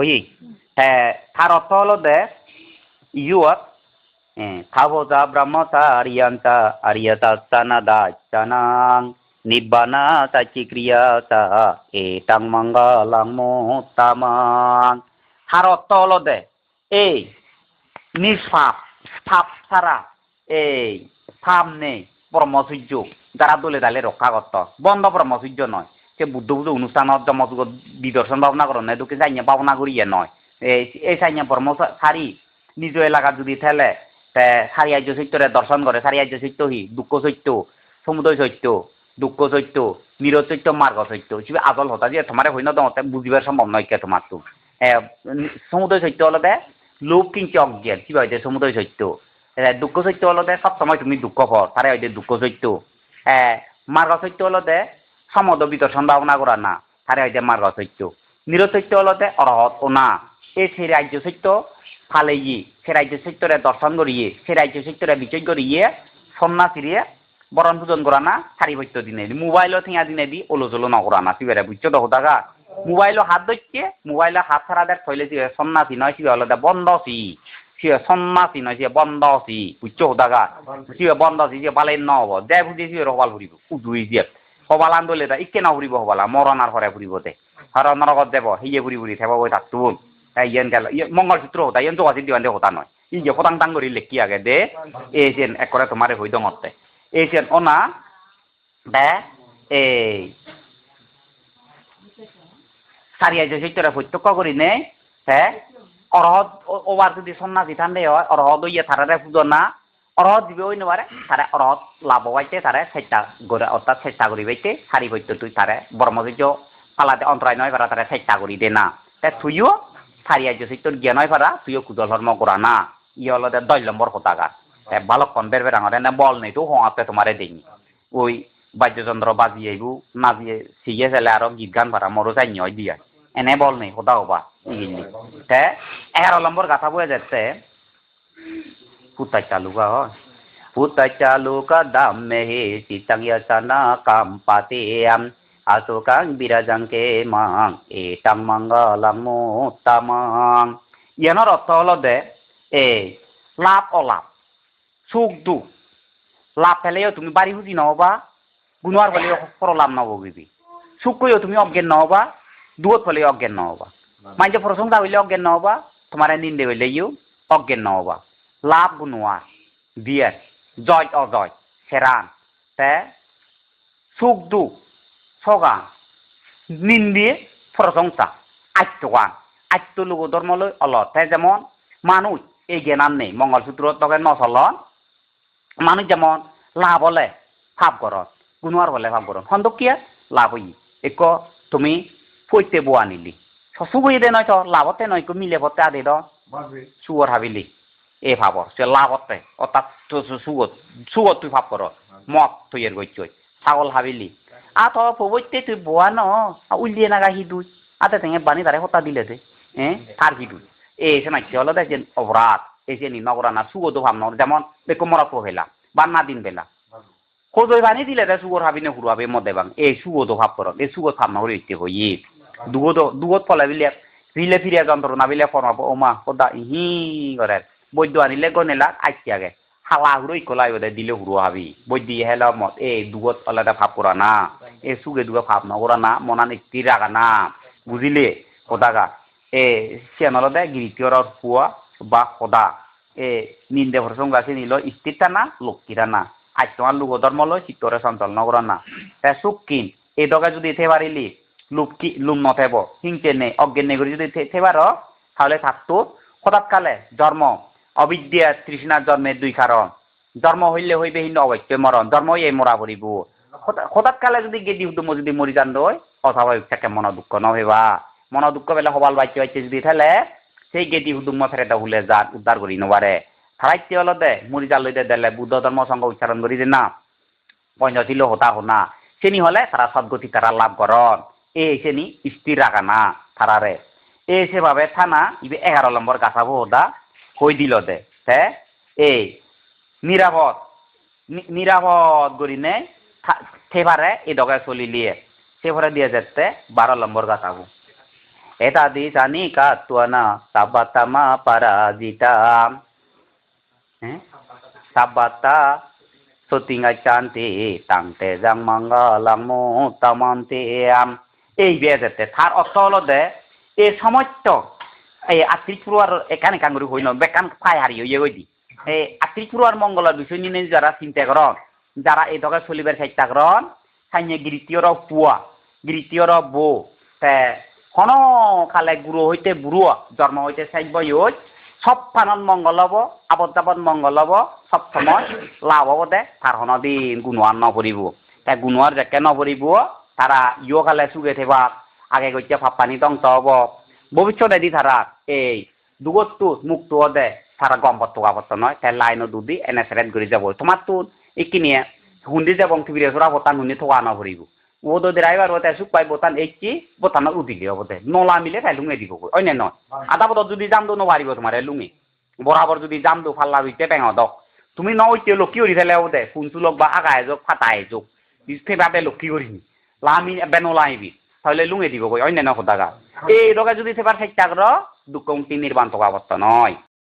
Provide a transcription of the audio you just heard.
হই তার অর্থ হলো দে ইউত থাবোজা ব্রহ্মচারিয়ান্তা আরিয়তা চানাদা চানাং নিব্বানা চাচিক্রিয়াতা এটাং মঙ্গলাং মোত্তামাং তার অর্থ হলো দে এই নিষ্পাপ পাপ ছাড়া এই পাপ নেই ব্রহ্মচর্য যারা দলে দালে রক্ষা করত বন্ধ ব্রহ্মচর্য নয় সে বুদ্ধ বুদ্ধ অনুষ্ঠানত জমযুগ বিদর্শন ভাবনা করেন না দুকে চাইনিয়া ভাবনা করিয়ে নয় এই চাইনিয়া ব্রহ্মচারী নিজ এলাকা যদি ঠেলে সারি আর্য সত্যরে দর্শন করে সারি আর্য সত্য হি দুঃখ সত্য সমুদয় সত্য দুঃখ সত্য নিরজ সত্য মার্গ সত্য হিসেবে আজল হতা যে তোমার হইন দমতে বুঝিবার সম্ভব নয় কে তোমার তো সমুদয় সত্য হলো দে লোভ কিঞ্চ অজ্ঞান কি হইতে সমুদয় সত্য দুঃখ সত্য হলো দে সব সময় তুমি দুঃখ কর তারে হইতে দুঃখ সত্য মার্গ সত্য হলো দে সমদ বিদর্শন ভাবনা করা না তারে হইতে মার্গ সত্য নিরজ সত্য হলো দে অরহত ও না এই সেই রাজ্য সত্য ফালেই সে রাজ্য সত্যরে দর্শন করিয়ে সে রাজ্য সত্যরে বিচয় করিয়ে সন্ন্যাসীরিয়ে বরণ পূজন করা না সারি বৈত্য দিনে মোবাইলও থিয়া দিনে দি ওলো জলো নকরা না সিবারে বুঝছো তো হোদাগা মোবাইলও হাত ধরছে মোবাইলও হাত ছাড়া দেখ থইলে সিবে সন্ন্যাসী নয় সিবে হলো বন্ধসি সিবে সন্ন্যাসী নয় সিবে বন্ধসি বুঝছো হোদাগা সিবে বন্ধসি সিবে বালে নহব দেয় বুঝি সিবে হবাল ফুরিব উজুই দিয়ে হবাল আন্দোলে দা ইকে না ফুরিব হবালা মরণার ঘরে ফুরিব দে হর নরকত দেব হিয়ে ফুরি ফুরি থেব বই থাকতো ইয়ান গেল মঙ্গলসূত্র হতা ইয়ান জগাছি দিওয়ান দে হতা নয় ই যে ফটাং টাং করি লেখি আগে দে এসেন এক করে তোমারে হই দঙতে এসেন ওনা দে এই সারিয়া যে সেইটারে প্রত্যক্ষ করি নে হ্যাঁ অরহত ওবার যদি সন্ন্যাসী ঠান্ডে হয় অরহত ইয়ে থারারে পুজো না অরহত দিবে ওই নেবারে তারা অরহত লাভ হইতে তারা চেষ্টা করে অর্থাৎ চেষ্টা করি বাইতে সারি হইতে তুই তারে ব্রহ্মচর্য পালাতে অন্তরায় নয় পারা তারা চেষ্টা করি দে না তা তুইও সারিয়া যে তোর জ্ঞান হয় পারা তুইও কুদল ধর্ম করা না ইয়ে হলো 10 নম্বর হতাগার ভালো কম বের বের আমার না বল নেই তো হতে তোমারে দেয়নি ওই বাদ্যযন্ত্র বাজিয়ে নাজিয়ে শিখে ফেলে আরো গীত গান পারা মরো চাই হয় দিয়া এনে বল নেই হতা হবা ইগিনি তে 11 নম্বর গাথা বয়ে যাচ্ছে পুতাই চালুকা হয় পুতাই চালুকা দাম মেহে চিতাঙ্গিয়া চানা কাম পাতে asukang birajangke mang etang manggalang motamang ইয়ানোর অর্থ হলো দে লাভ অলাভ সুখ দুঃখ লাভ পেলেও তুমি বাড়ি বুঝি নহবা গুণার ফলে লাভ নবগিবি সুখ কইও তুমি অজ্ঞান নহবা দুধ ফলে অজ্ঞান নহবা মাঝে প্রশংসা হইলে অজ্ঞান নহবা তোমার নিন্দে হইলে ইউ অজ্ঞান নহবা লাভ গুণার বিয়ের জয় অজয় সেরান তে সুখ দুঃখ সগা নিন্দিয়ে প্রশংসা আত্মগান আত্মলোক ধর্মলৈ অলপ তাই যেমন মানুষ এই জ্ঞান নেই মঙ্গলসূত্র তবে নচলন মানুষ যেমন লাভ হলে ভাব করত গুণার হলে ভাব করত সন্দকিয়া লাভ হই এক তুমি ফইতে বোয়া নিলি সুখ হয়ে দে নয় তো লাভতে নয় মিলে ভতে আদে দ সুগর ভাবিলি এই ভাবর সে লাভতে অর্থাৎ সুগত তুই ভাব কর মদ তুই এর গইছই ছাগল ভাবিলি আতো পবইতে তুই বোয়া ন উলিয়ে নাগা হিদুই আতে তেঙে বানি তারে হতা দিলে দে তার হিদুই এসে নাকি হলো দেখছেন অপরাধ এসে নি নগরা না সুগত ভাবনা যেমন দেখো মরা প্রহেলা বা না দিন বেলা খোঁজই বানি দিলে দে সুগর ভাবিনে হুড়ু ভাবে মদে বাং এই সুগত ভাব করত এই সুগত ভাবনা করে ইচ্ছে হই দুগত ফলে বিলে ফিলে ফিরিয়া যন্ত্রণা বিলে ফরমাবো ওমা কোদা হি করে বৈদ্য আনিলে গনেলা আইতে আগে হালা হুড়ো ইকলাই ওদের দিলে হুড়ো হাবি বৈদ্য হেলা মত এই দুগত আলাদা ভাব করা না এই সুগে দুগে ভাব নকরা না মনান স্থির রাখা না বুঝিলে কোদাগা সিয়ান দে গিরিতিয়র পুয়া বা সদা নিন্দে প্রসঙ্গ আছে নিল স্থিরটা না লক্ষ্মীরা না আজ তোমার লোক ধর্ম লয় চিত্তরে সঞ্চালন করা না সুখ কিন এই দগা যদি এতে পারিলি লুম নথেব হিংসে নেই অজ্ঞান নেই করে যদি থেবার তাহলে থাকতো হঠাৎ কালে জন্ম অবিদ্যা তৃষ্ণার জন্মের দুই কারণ জন্ম হইলে হইবে হিন্দু অবশ্য মরণ জন্ম এই মরা পড়িব হঠাৎ কালে যদি গেদি উদ্যম যদি মরি যান দই অস্বাভাবিক থাকে মন দুঃখ নহবা মন দুঃখ বেলা হবাল বাইতে বাইতে যদি থালে সেই গেদি উদ্যম ফেরেটা হুলে যান উদ্ধার করি নবারে থারাইতে হলো দে মরি জাল লইতে দিলে বুদ্ধ ধর্ম সঙ্গ উচ্চারণ করি যে না পঞ্চশীল হতা হনা সেনি হলে তারা সদ্গতি তারা লাভ করন সেনি স্থির রাখা না তারারে সেভাবে থানা ইবে 11 নম্বর গাছাবো ওদা হই দিল দে এই নিরাপদ করি নে সেবারে এই ডগায় চলিলিয়ে সেভারে দিয়ে যেতে 12 নম্বর গাছাবো এটা দি জানি কাতুয়ানা সাবাতামা পারাজিতা হ্যাঁ সাবাতা সতিঙ্গা চান্তি তাংতে জাং মাঙ্গালাং মো তামান্তে এই বেজেতে তার অর্থ হলো দে এই সমস্ত এই আত্রিপুরার এখানে কাঙ্গুরি হইল বেকান ফাই হারিয়ে ইয়ে ওই দি এই আত্রিপুরার মঙ্গলের বিষয় নিয়ে যারা চিন্তা করেন যারা এই দোকান চলিবার চেষ্টা করেন সাইনে গিরিতীয়র পুয়া গিরিতীয়র বউ তে হন খালে গুরু হইতে বুড়ো জন্ম হইতে চাইব ইয় সব ফানত মঙ্গল হব আবদ যাবদ মঙ্গল হব সব সময় লাভ হব দে তার হন দিন গুণোয়ার নপরিব তাই গুণোয়ার যেকে নপরিব তারা ইয় খালে চুগে থেবা আগে গইতে ফাপ্পানি ধ্বংস হব ভবিষ্যতে দি তারা এই দুগতু মুক্ত দে তারা গম্পত তোগাপত্ত নয় তাই লাইনও দুদি এনে সেরেট করে যাব তোমার তো একিনিয়ে হুন্দি যাব টিভিরে জোড়া বতান হুন্দি থোয়া নপরিব ও তো ড্রাইভার হতে সুখ পাই বতান এইটি বতান উদিলে হবতে নলা মিলে তাই লুঙে দিব অন্য নয় আধা বছর যদি জাম দো নবারিব তোমার লুঙে বরাবর যদি জাম দো ফাল্লা হইতে পেঙ দক তুমি নইতে লক্ষ্মী করি ফেলে হবতে ফুনচু লোক বা আগায় যোগ ফাটাই যোগ ফেবাতে লক্ষ্মী করিনি লামি বেনলা আইবি তাহলে লুঙে দিব অন্য ন খোদাগা এই রোগে যদি সেবার চেষ্টা কর দুঃখ নির্বাণ থকা অবস্থা নয়